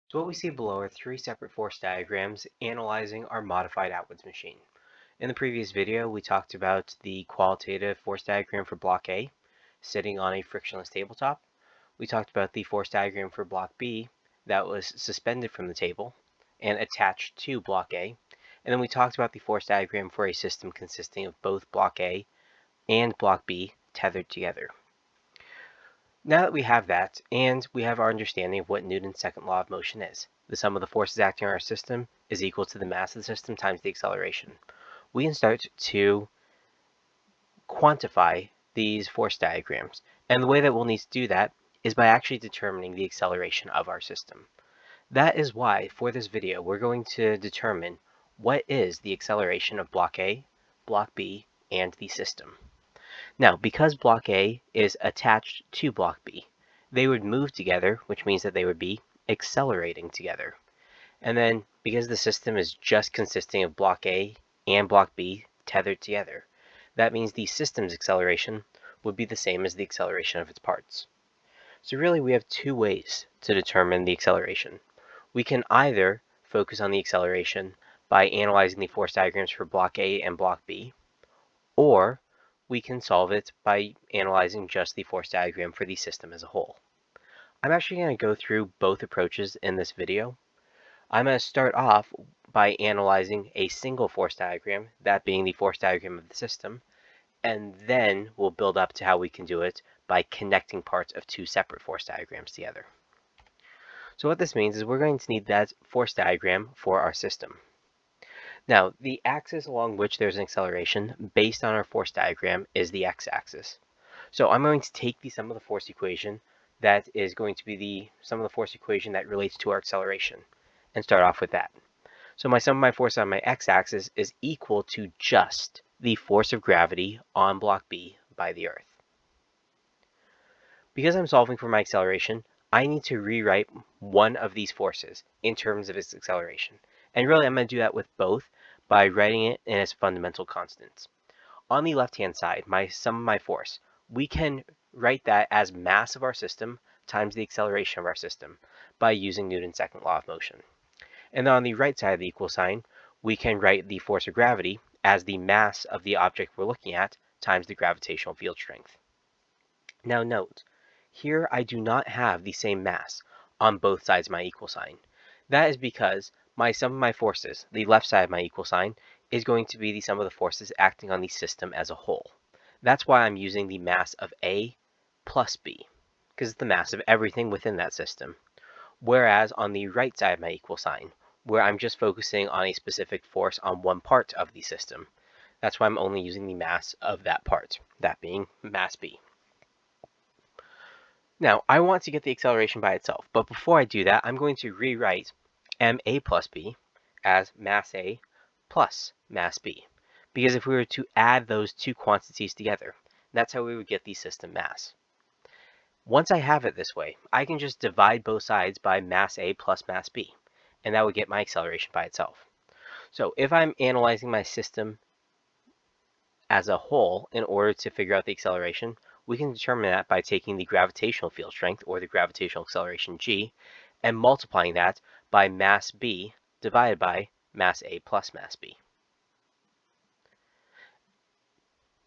So what we see below are three separate force diagrams analyzing our modified Atwood's machine. In the previous video, we talked about the qualitative force diagram for block A, sitting on a frictionless tabletop. We talked about the force diagram for block B that was suspended from the table and attached to block A. And then we talked about the force diagram for a system consisting of both block A and block B tethered together. Now that we have that, and we have our understanding of what Newton's second law of motion is, the sum of the forces acting on our system is equal to the mass of the system times the acceleration, we can start to quantify these force diagrams. And the way that we'll need to do that is by actually determining the acceleration of our system. That is why, for this video, we're going to determine what is the acceleration of block A, block B, and the system. Now, because block A is attached to block B, they would move together, which means that they would be accelerating together. And then, because the system is just consisting of block A and block B tethered together, that means the system's acceleration would be the same as the acceleration of its parts. So really, we have two ways to determine the acceleration. We can either focus on the acceleration by analyzing the force diagrams for block A and block B, or we can solve it by analyzing just the force diagram for the system as a whole. I'm actually going to go through both approaches in this video. I'm going to start off by analyzing a single force diagram, that being the force diagram of the system, and then we'll build up to how we can do it by connecting parts of two separate force diagrams together. So what this means is we're going to need that force diagram for our system. Now, the axis along which there's an acceleration based on our force diagram is the x-axis. So I'm going to take the sum of the force equation that is going to be the sum of the force equation that relates to our acceleration and start off with that. So my sum of my force on my x-axis is equal to just the force of gravity on block B by the Earth. Because I'm solving for my acceleration, I need to rewrite one of these forces in terms of its acceleration. And really, I'm going to do that with both by writing it in its fundamental constants. On the left-hand side, my sum of my force, we can write that as mass of our system times the acceleration of our system by using Newton's second law of motion. And then on the right side of the equal sign, we can write the force of gravity as the mass of the object we're looking at times the gravitational field strength. Now note, here I do not have the same mass on both sides of my equal sign. That is because my sum of my forces, the left side of my equal sign, is going to be the sum of the forces acting on the system as a whole. That's why I'm using the mass of A plus B, because it's the mass of everything within that system. Whereas on the right side of my equal sign, where I'm just focusing on a specific force on one part of the system, that's why I'm only using the mass of that part, that being mass B. Now, I want to get the acceleration by itself, but before I do that, I'm going to rewrite ma plus b as mass A plus mass B. Because if we were to add those two quantities together, that's how we would get the system mass. Once I have it this way, I can just divide both sides by mass A plus mass B, and that would get my acceleration by itself. So if I'm analyzing my system as a whole in order to figure out the acceleration, we can determine that by taking the gravitational field strength, or the gravitational acceleration g, and multiplying that by mass b divided by mass A plus mass B.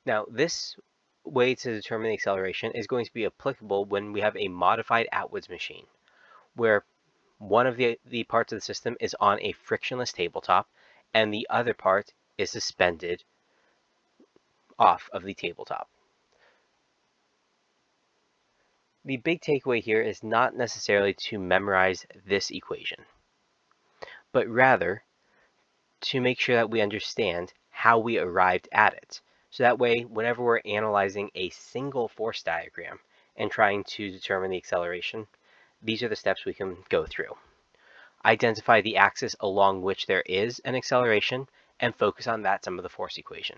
Now, this way to determine the acceleration is going to be applicable when we have a modified Atwood's machine, where one of the parts of the system is on a frictionless tabletop, and the other part is suspended off of the tabletop. The big takeaway here is not necessarily to memorize this equation, but rather to make sure that we understand how we arrived at it. So that way, whenever we're analyzing a single force diagram and trying to determine the acceleration, these are the steps we can go through. Identify the axis along which there is an acceleration and focus on that sum of the force equation.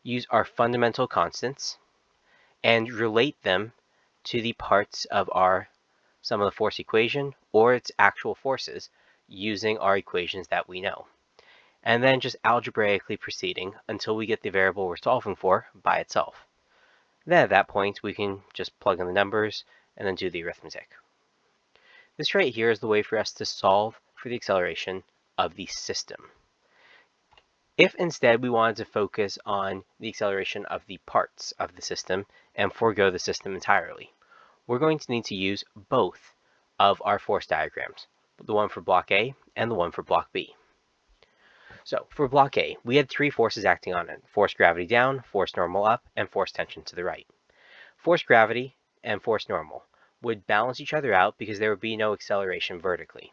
Use our fundamental constants and relate them to the parts of our sum of the force equation or its actual forces using our equations that we know. And then just algebraically proceeding until we get the variable we're solving for by itself. Then at that point, we can just plug in the numbers and then do the arithmetic. This right here is the way for us to solve for the acceleration of the system. If instead we wanted to focus on the acceleration of the parts of the system and forego the system entirely, we're going to need to use both of our force diagrams, the one for block A and the one for block B. So for block A, we had three forces acting on it: force gravity down, force normal up, and force tension to the right. Force gravity and force normal would balance each other out because there would be no acceleration vertically.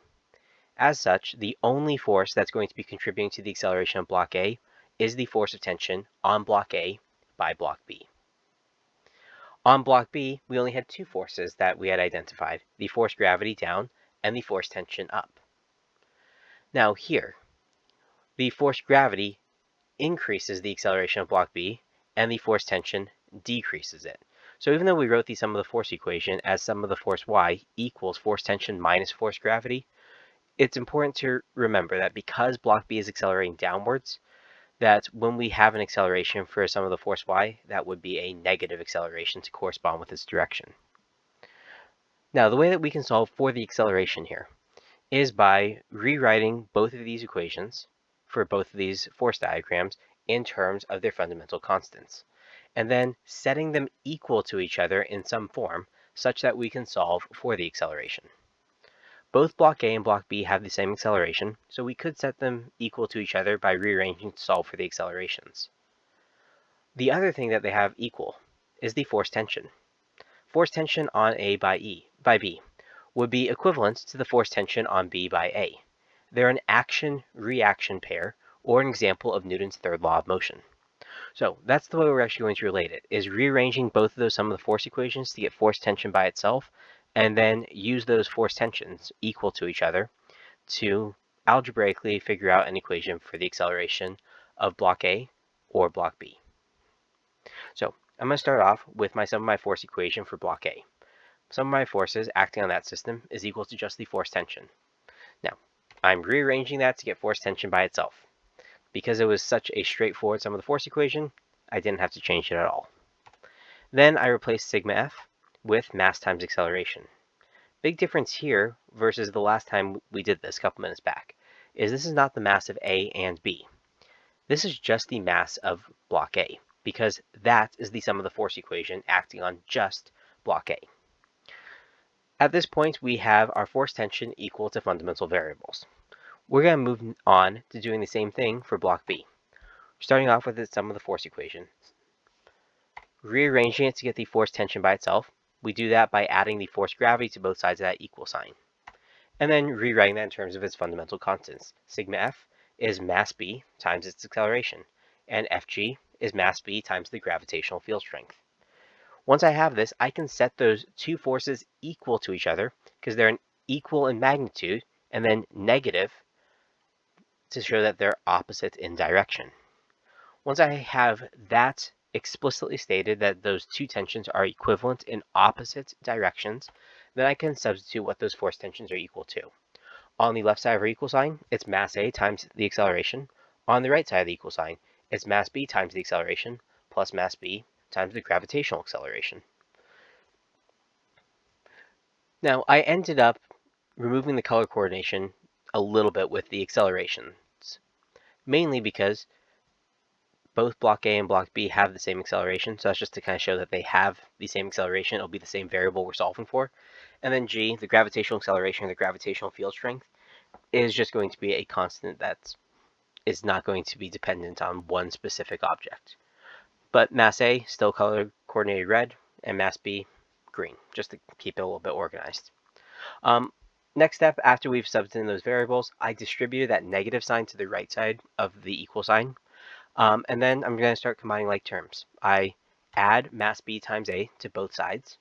As such, the only force that's going to be contributing to the acceleration of block A is the force of tension on block A by block B. On block B, we only had two forces that we had identified: the force gravity down and the force tension up. Now here, the force gravity increases the acceleration of block B, and the force tension decreases it. So even though we wrote the sum of the force equation as sum of the force y equals force tension minus force gravity, it's important to remember that because block B is accelerating downwards, that when we have an acceleration for sum of the force y, that would be a negative acceleration to correspond with its direction. Now, the way that we can solve for the acceleration here is by rewriting both of these equations for both of these force diagrams in terms of their fundamental constants, and then setting them equal to each other in some form such that we can solve for the acceleration. Both block A and block B have the same acceleration, so we could set them equal to each other by rearranging to solve for the accelerations. The other thing that they have equal is the force tension. Force tension on A by B would be equivalent to the force tension on B by A. They're an action-reaction pair, or an example of Newton's third law of motion. So that's the way we're actually going to relate it, is rearranging both of those sum of the force equations to get force tension by itself, and then use those force tensions equal to each other to algebraically figure out an equation for the acceleration of block A or block B. So I'm going to start off with my sum of my force equation for block A. Sum of my forces acting on that system is equal to just the force tension. Now, I'm rearranging that to get force tension by itself. Because it was such a straightforward sum of the force equation, I didn't have to change it at all. Then I replaced sigma f with mass times acceleration. Big difference here versus the last time we did this a couple minutes back is this is not the mass of A and B. This is just the mass of block A, because that is the sum of the force equation acting on just block A. At this point, we have our force tension equal to fundamental variables. We're going to move on to doing the same thing for block B. Starting off with the sum of the force equation. Rearranging it to get the force tension by itself, we do that by adding the force gravity to both sides of that equal sign. And then rewriting that in terms of its fundamental constants. Sigma f is mass b times its acceleration, and Fg is mass b times the gravitational field strength. Once I have this, I can set those two forces equal to each other because they're equal in magnitude, and then negative to show that they're opposite in direction. Once I have that explicitly stated, that those two tensions are equivalent in opposite directions, then I can substitute what those force tensions are equal to. On the left side of our equal sign, it's mass A times the acceleration. On the right side of the equal sign, it's mass B times the acceleration plus mass B times the gravitational acceleration. Now, I ended up removing the color coordination a little bit with the accelerations, mainly because both block A and block B have the same acceleration, so that's just to kind of show that they have the same acceleration. It'll be the same variable we're solving for. And then G, the gravitational acceleration or the gravitational field strength, is just going to be a constant that is not going to be dependent on one specific object. But mass A, still color coordinated red, and mass B, green, just to keep it a little bit organized. Next step, after we've subbed in those variables, I distributed that negative sign to the right side of the equal sign. And then I'm going to start combining like terms. I add mass b times a to both sides,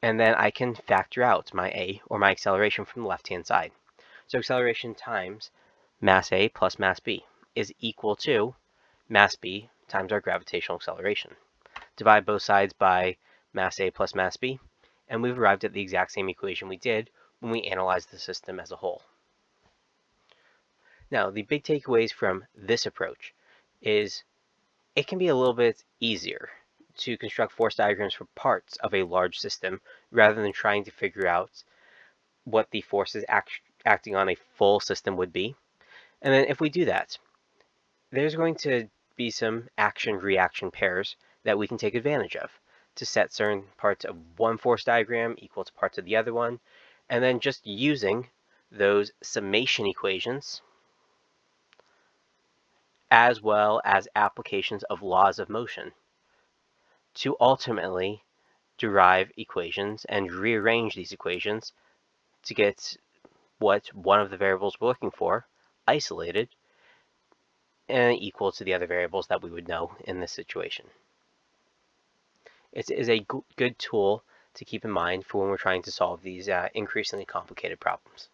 and then I can factor out my a, or my acceleration, from the left-hand side. So acceleration times mass a plus mass b is equal to mass b times our gravitational acceleration. Divide both sides by mass a plus mass b, and we've arrived at the exact same equation we did when we analyzed the system as a whole. Now, the big takeaways from this approach is it can be a little bit easier to construct force diagrams for parts of a large system rather than trying to figure out what the forces acting on a full system would be. And then if we do that, there's going to be some action-reaction pairs that we can take advantage of to set certain parts of one force diagram equal to parts of the other one, and then just using those summation equations as well as applications of laws of motion to ultimately derive equations and rearrange these equations to get what one of the variables we're looking for isolated and equal to the other variables that we would know in this situation. It is a good tool to keep in mind for when we're trying to solve these increasingly complicated problems.